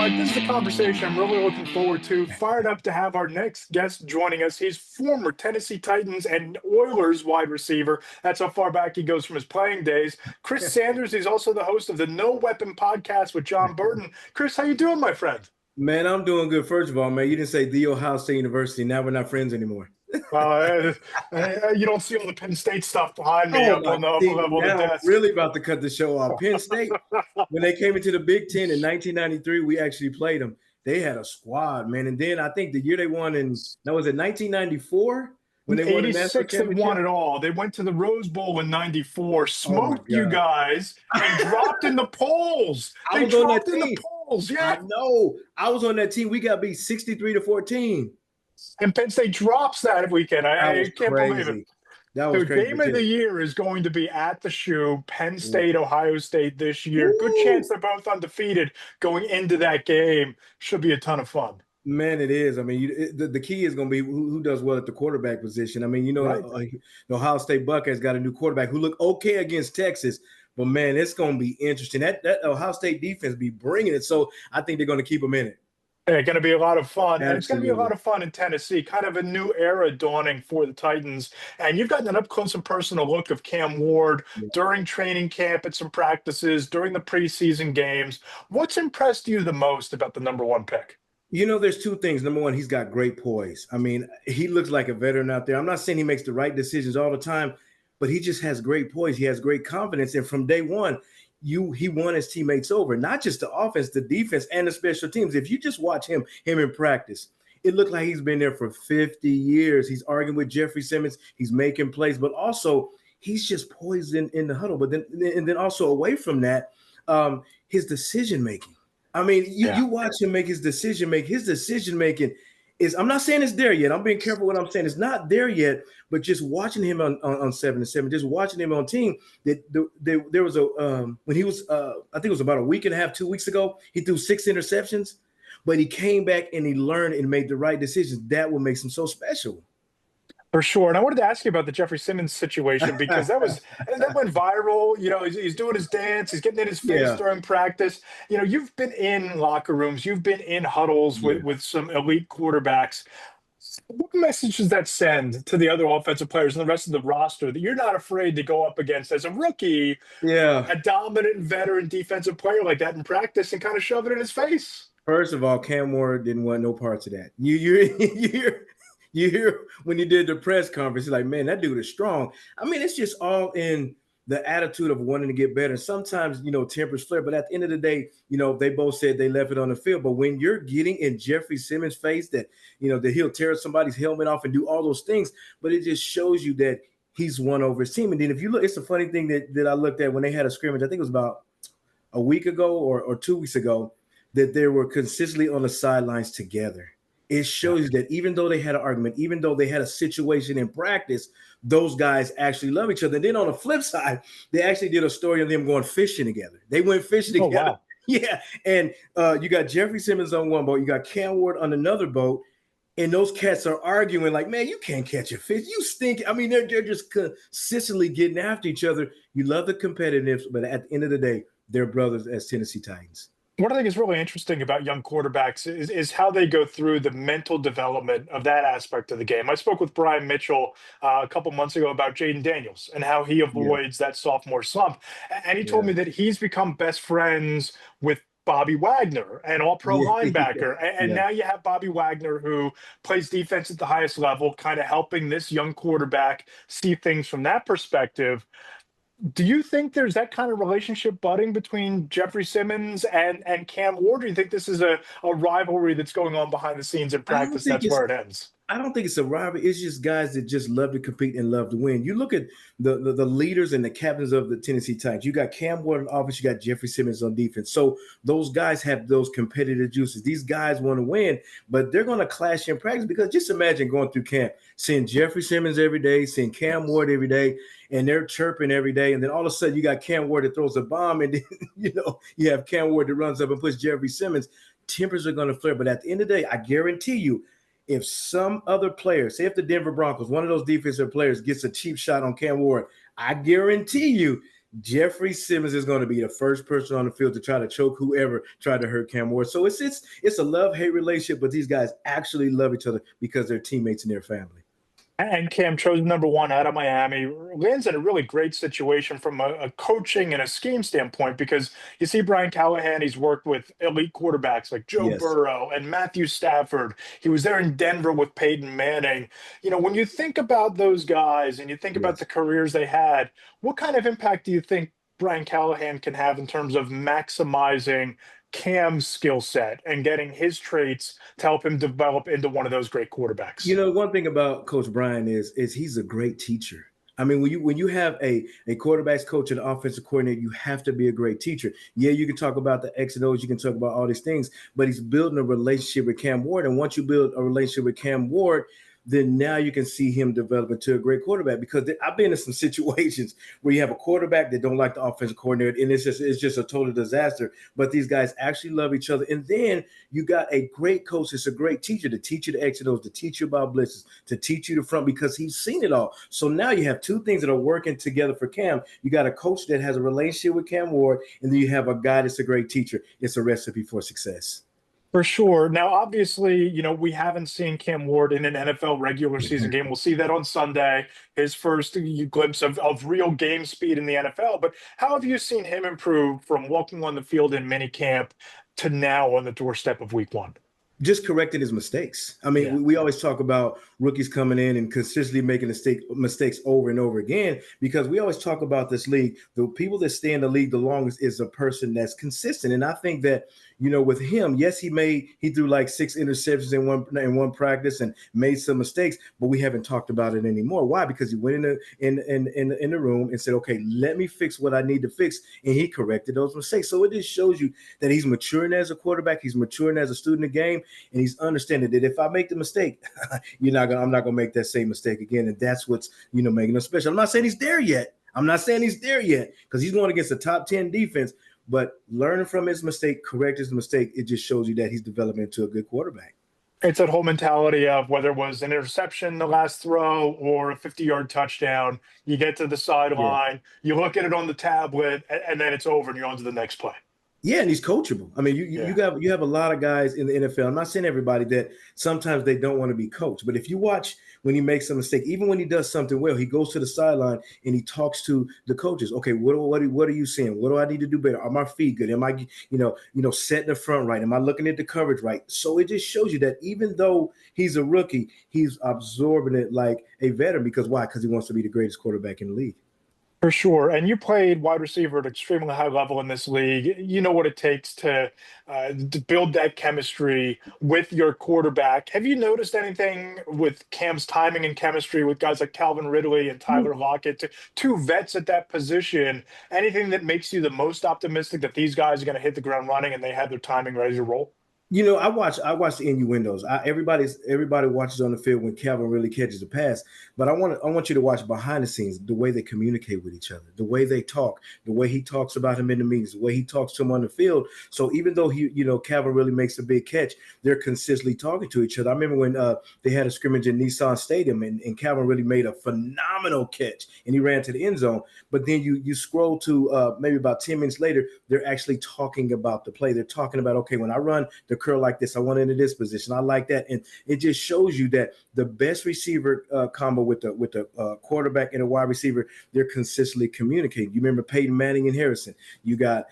Mike, this is a conversation I'm really looking forward to. Fired up to have our next guest joining us. He's former Tennessee Titans and Oilers wide receiver. That's how far back he goes from his playing days. Chris Sanders, he's also the host of the No Weapon podcast with John Burton. Chris, how you doing, my friend? Man, I'm doing good. First of all, man, you didn't say The Ohio State University. Now we're not friends anymore. You don't see all the Penn State stuff behind me up on the upper level of the now desk. I'm really about to cut the show off. Penn State, when they came into the Big Ten in 1993, we actually played them. They had a squad, man. And then I think the year they won that was it 1994 when they won the national championship. They won it all. They went to the Rose Bowl in '94, smoked you guys, and dropped in the polls. They dropped in the polls. Yeah, I know. I was on that team. We got beat 63-14. And Penn State drops that weekend. I can't believe it. That was crazy. Game of the year is going to be at the Shoe, Penn State, Ohio State this year. Good chance they're both undefeated going into that game. Should be a ton of fun. Man, it is. I mean, the key is going to be who does well at the quarterback position. I mean, the Ohio State Buckeyes got a new quarterback who looked okay against Texas. But, man, it's going to be interesting. That Ohio State defense be bringing it. So I think they're going to keep them in it. It's going to be a lot of fun. Absolutely. And it's going to be a lot of fun in Tennessee, kind of a new era dawning for the Titans. And you've gotten an up-close and personal look of Cam Ward during training camp at some practices, during the preseason games. What's impressed you the most about the number one pick? There's two things. Number one, he's got great poise. I mean, he looks like a veteran out there. I'm not saying he makes the right decisions all the time, but he just has great poise. He has great confidence. And from day one, he won his teammates over, not just the offense, the defense, and the special teams. If you just watch him in practice, it looked like he's been there for 50 years. He's arguing with Jeffrey Simmons. He's making plays, but also he's just poised in the huddle. But then also away from that, his decision making. I mean, you watch him make his decision making. His decision making is, I'm not saying it's there yet. I'm being careful what I'm saying. It's not there yet, but just watching him on 7-7, just watching him on team, there was when he was, I think it was about a week and a half, 2 weeks ago, he threw 6 interceptions, but he came back and he learned and made the right decisions. That what makes him so special. For sure. And I wanted to ask you about the Jeffrey Simmons situation because that went viral. He's doing his dance. He's getting in his face during practice. You've been in locker rooms. You've been in huddles with some elite quarterbacks. What message does that send to the other offensive players and the rest of the roster that you're not afraid to go up against as a rookie, a dominant veteran defensive player like that in practice and kind of shove it in his face? First of all, Cam Ward didn't want no parts of that. You hear when you did the press conference, you're like, man, that dude is strong. I mean, it's just all in the attitude of wanting to get better. Sometimes, tempers flare, but at the end of the day, they both said they left it on the field. But when you're getting in Jeffrey Simmons' face that he'll tear somebody's helmet off and do all those things, but it just shows you that he's won over his team. And then if you look, it's a funny thing that I looked at when they had a scrimmage, I think it was about a week ago or 2 weeks ago, that they were consistently on the sidelines together. It shows you that even though they had an argument, even though they had a situation in practice, those guys actually love each other. And then on the flip side, they actually did a story of them going fishing together. They went fishing together. Wow. Yeah. And you got Jeffrey Simmons on one boat. You got Cam Ward on another boat. And those cats are arguing like, man, you can't catch a fish. You stink. I mean, they're just consistently getting after each other. You love the competitiveness, but at the end of the day, they're brothers as Tennessee Titans. What I think is really interesting about young quarterbacks is how they go through the mental development of that aspect of the game. I spoke with Brian Mitchell a couple months ago about Jaden Daniels and how he avoids that sophomore slump. And he told me that he's become best friends with Bobby Wagner, an all-pro linebacker. And now you have Bobby Wagner, who plays defense at the highest level, kind of helping this young quarterback see things from that perspective. Do you think there's that kind of relationship budding between Jeffrey Simmons and Cam Ward? Or do you think this is a rivalry that's going on behind the scenes in practice? That's where it ends. I don't think it's a rivalry. It's just guys that just love to compete and love to win. You look at the leaders and the captains of the Tennessee Titans. You got Cam Ward on offense. You got Jeffrey Simmons on defense. So those guys have those competitive juices. These guys want to win, but they're going to clash in practice because just imagine going through camp, seeing Jeffrey Simmons every day, seeing Cam Ward every day, and they're chirping every day. And then all of a sudden you got Cam Ward that throws a bomb, and then, you have Cam Ward that runs up and puts Jeffrey Simmons. Tempers are going to flare. But at the end of the day, I guarantee you, if some other player, say if the Denver Broncos, one of those defensive players gets a cheap shot on Cam Ward, I guarantee you Jeffrey Simmons is going to be the first person on the field to try to choke whoever tried to hurt Cam Ward. So it's a love-hate relationship, but these guys actually love each other because they're teammates and their family. And Cam chose #1 out of Miami, lands in a really great situation from a coaching and a scheme standpoint because you see Brian Callahan, he's worked with elite quarterbacks like Joe Yes, Burrow and Matthew Stafford. He was there in Denver with Peyton Manning. When you think about those guys and you think about the yes. careers they had, what kind of impact do you think Brian Callahan can have in terms of maximizing Cam's skill set and getting his traits to help him develop into one of those great quarterbacks? One thing about Coach Brian is he's a great teacher. I mean, when you have a quarterbacks coach and offensive coordinator, you have to be a great teacher. Yeah, you can talk about the X and O's, you can talk about all these things, but he's building a relationship with Cam Ward. And once you build a relationship with Cam Ward, then now you can see him develop into a great quarterback. Because I've been in some situations where you have a quarterback that don't like the offensive coordinator, and it's just a total disaster. But these guys actually love each other. And then you got a great coach. It's a great teacher to teach you the X and O's, to teach you about blitzes, to teach you the front because he's seen it all. So now you have two things that are working together for Cam. You got a coach that has a relationship with Cam Ward, and then you have a guy that's a great teacher. It's a recipe for success. For sure. Now, obviously, we haven't seen Cam Ward in an NFL regular season game. We'll see that on Sunday, his first glimpse of real game speed in the NFL. But how have you seen him improve from walking on the field in minicamp to now on the doorstep of week 1? Just correcting his mistakes. I mean, Yeah. we always talk about rookies coming in and consistently making mistakes over and over again because we always talk about this league. The people that stay in the league the longest is a person that's consistent. And I think that, with him, yes, he threw like 6 interceptions in one practice and made some mistakes, but we haven't talked about it anymore. Why? Because he went in the room and said, okay, let me fix what I need to fix. And he corrected those mistakes. So it just shows you that he's maturing as a quarterback, he's maturing as a student of the game. And he's understanding that if I make the mistake, I'm not gonna make that same mistake again. And that's what's making him special. I'm not saying he's there yet. Because he's going against a top 10 defense. But learning from his mistake, correct his mistake, it just shows you that he's developing into a good quarterback. It's that whole mentality of whether it was an interception, the last throw, or a 50-yard touchdown, you get to the Yeah. sideline, you look at it on the tablet, and then it's over and you're on to the next play. Yeah, and he's coachable. I mean, Yeah. you have a lot of guys in the NFL. I'm not saying everybody that sometimes they don't want to be coached, but if you watch when he makes a mistake, even when he does something well, he goes to the sideline and he talks to the coaches. Okay, what are you seeing? What do I need to do better? Are my feet good? Am I setting the front right? Am I looking at the coverage right? So it just shows you that even though he's a rookie, he's absorbing it like a veteran. Because why? Because he wants to be the greatest quarterback in the league. For sure. And you played wide receiver at extremely high level in this league. You know what it takes to build that chemistry with your quarterback. Have you noticed anything with Cam's timing and chemistry with guys like Calvin Ridley and Tyler Lockett, two vets at that position? Anything that makes you the most optimistic that these guys are going to hit the ground running and they have their timing ready to roll? I watch the innuendos. Everybody watches on the field when Calvin really catches the pass, but I want you to watch behind the scenes the way they communicate with each other, the way they talk, the way he talks about him in the meetings, the way he talks to him on the field. So even though Calvin really makes a big catch, they're consistently talking to each other. I remember when they had a scrimmage in Nissan Stadium and Calvin really made a phenomenal catch and he ran to the end zone. But then you scroll to maybe about 10 minutes later, they're actually talking about the play. They're talking about, okay, when I run the curl like this, I want into this position. I like that. And it just shows you that the best receiver combo with the quarterback and a wide receiver, they're consistently communicating. You remember Peyton Manning and Harrison. You got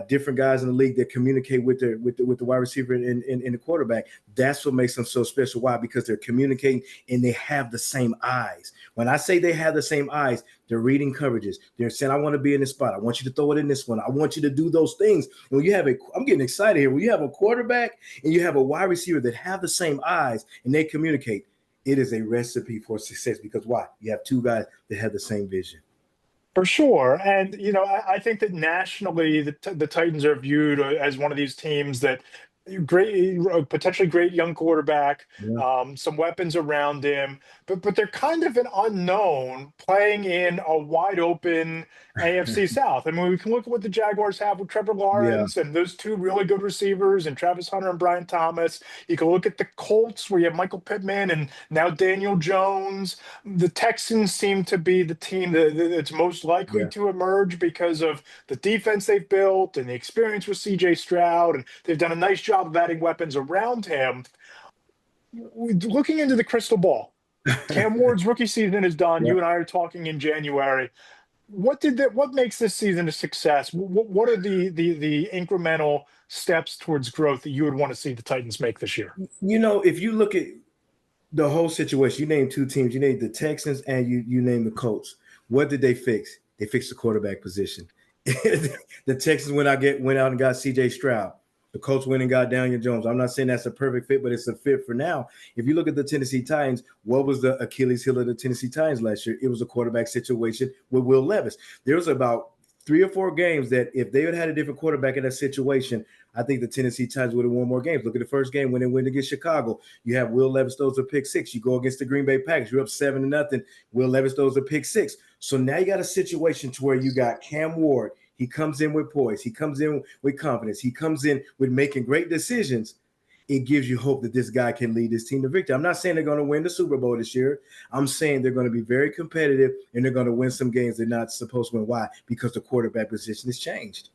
different guys in the league that communicate with the wide receiver and the quarterback. That's what makes them so special. Why? Because they're communicating and they have the same eyes. When I say they have the same eyes, they're reading coverages. They're saying, I want to be in this spot. I want you to throw it in this one. I want you to do those things. And when you have I'm getting excited here. When you have a quarterback and you have a wide receiver that have the same eyes and they communicate, it is a recipe for success. Because why? You have two guys that have the same vision. For sure. And, I think that nationally, the Titans are viewed as one of these teams that great, potentially great young quarterback, Yeah. some weapons around him, but they're kind of an unknown playing in a wide open AFC South. I mean, we can look at what the Jaguars have with Trevor Yeah. Lawrence and those two really good receivers and Travis Hunter and Brian Thomas. You can look at the Colts where you have Michael Pittman and now Daniel Jones. The Texans seem to be the team that's most likely Yeah. to emerge because of the defense they've built and the experience with CJ Stroud, and they've done a nice job of adding weapons around him. Looking into the crystal ball, Cam Ward's rookie season is done. Yeah. You and I are talking in January. What makes this season a success? What are the incremental steps towards growth that you would want to see the Titans make this year? If you look at the whole situation, you named two teams. You named the Texans and you named the Colts. What did they fix? They fixed the quarterback position. The Texans went out and got CJ Stroud. The Colts went and got Daniel Jones. I'm not saying that's a perfect fit, but it's a fit for now. If you look at the Tennessee Titans, what was the Achilles heel of the Tennessee Titans last year? It was a quarterback situation with Will Levis. There was about 3 or 4 games that if they had a different quarterback in that situation, I think the Tennessee Titans would have won more games. Look at the first game when they went against Chicago. You have Will Levis throws a pick six. You go against the Green Bay Packers. You're up 7-0. Will Levis throws a pick six. So now you got a situation to where you got Cam Ward. He comes in with poise. He comes in with confidence. He comes in with making great decisions. It gives you hope that this guy can lead this team to victory. I'm not saying they're going to win the Super Bowl this year. I'm saying they're going to be very competitive and they're going to win some games they're not supposed to win. Why? Because the quarterback position has changed.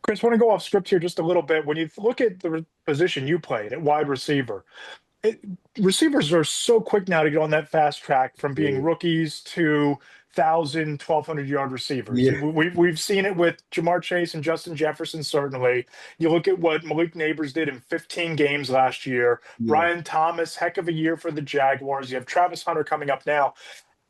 Chris, I want to go off script here just a little bit. When you look at the position you played at wide receiver, it, receivers are so quick now to get on that fast track from being Yeah. rookies to 1,000, 1,200 yard receivers. Yeah. We've seen it with Jamar Chase and Justin Jefferson, certainly. You look at what Malik Neighbors did in 15 games last year. Yeah. Brian Thomas, heck of a year for the Jaguars. You have Travis Hunter coming up now.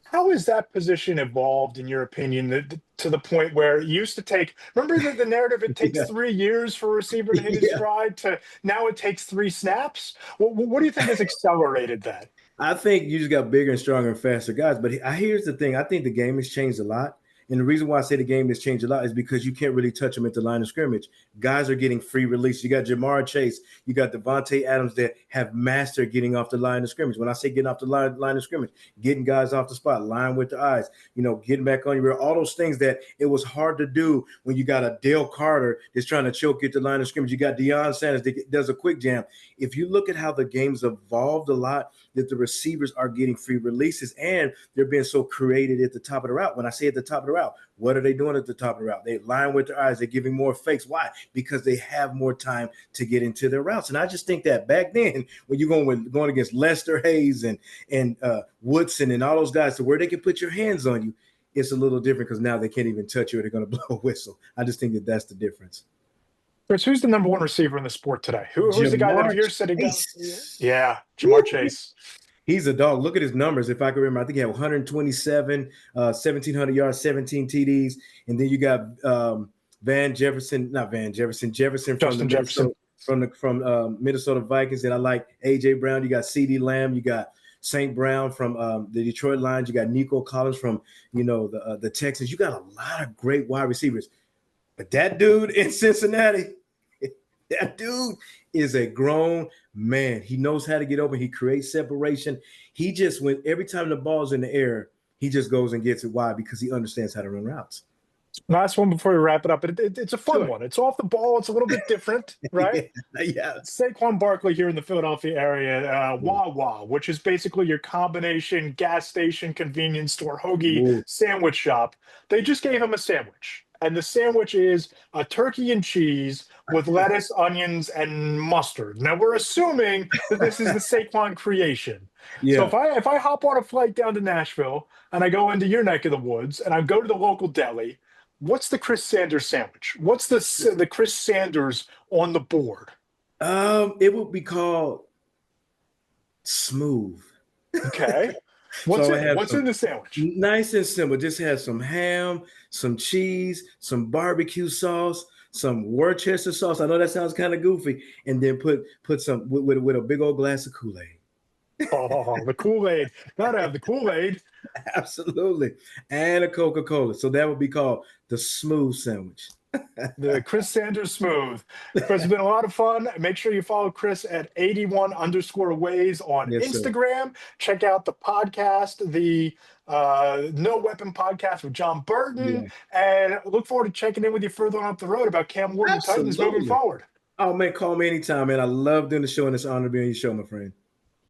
How has that position evolved, in your opinion, to the point where it used to take? Remember the narrative? It takes Yeah. 3 years for a receiver to hit his Yeah. stride. To now, it takes 3 snaps. What do you think has accelerated that? I think you just got bigger and stronger and faster guys. But here's the thing. I think the game has changed a lot. And the reason why I say the game has changed a lot is because you can't really touch them at the line of scrimmage. Guys are getting free release. You got Jamar Chase. You got Devontae Adams that have mastered getting off the line of scrimmage. When I say getting off the line of scrimmage, getting guys off the spot, line with the eyes, getting back on your, all those things that it was hard to do when you got a Dale Carter that's trying to choke at the line of scrimmage. You got Deion Sanders that does a quick jam. If you look at how the game's evolved a lot, that the receivers are getting free releases and they're being so creative at the top of the route. When I say at the top of the route, what are they doing at the top of the route? They line with their eyes. They're giving more fakes. Why? Because they have more time to get into their routes. And I just think that back then, when you're going against Lester Hayes and Woodson and all those guys, to where they can put your hands on you, it's a little different because now they can't even touch you or they're going to blow a whistle. I just think that that's the difference. Chris, who's the number one receiver in the sport today? Who's the guy that if you're sitting down? Yeah, Jamar Chase. He's a dog. Look at his numbers. If I can remember, I think he had 127, 1,700 yards, 17 TDs. And then you got Jefferson Justin Jefferson from Minnesota Vikings. And I like A.J. Brown. You got CeeDee Lamb. You got St. Brown from the Detroit Lions. You got Nico Collins from, the Texans. You got a lot of great wide receivers. But that dude in Cincinnati, that dude is a grown man. He knows how to get open. He creates separation. He just every time the ball's in the air, he just goes and gets it. Why? Because he understands how to run routes. Last one before we wrap it up. It's a fun one. It's off the ball. It's a little bit different, right? Yeah. Saquon Barkley here in the Philadelphia area, Wawa, which is basically your combination gas station, convenience store, hoagie sandwich shop. They just gave him a sandwich. And the sandwich is a turkey and cheese with lettuce, onions, and mustard. Now, we're assuming that this is the Saquon creation. Yeah. So if I hop on a flight down to Nashville and I go into your neck of the woods and I go to the local deli, what's the Chris Sanders sandwich? What's the Chris Sanders on the board? It would be called smooth. Okay. What's in the sandwich? Nice and simple. Just have some ham, some cheese, some barbecue sauce, some Worcester sauce. I know that sounds kind of goofy. And then put some with a big old glass of Kool-Aid. Oh, the Kool-Aid. Gotta have the Kool-Aid. Absolutely. And a Coca-Cola. So that would be called the smooth sandwich. The Chris Sanders Smooth. Chris, it's been a lot of fun. Make sure you follow Chris at 81_ways on Yes, sir. Instagram. Check out the podcast, the No Weapon podcast with John Burton, Yeah, and look forward to checking in with you further on up the road about Cam Ward and the Titans moving absolutely. forward. Oh man, call me anytime, man. I love doing the show, and it's an honor to be on your show, my friend.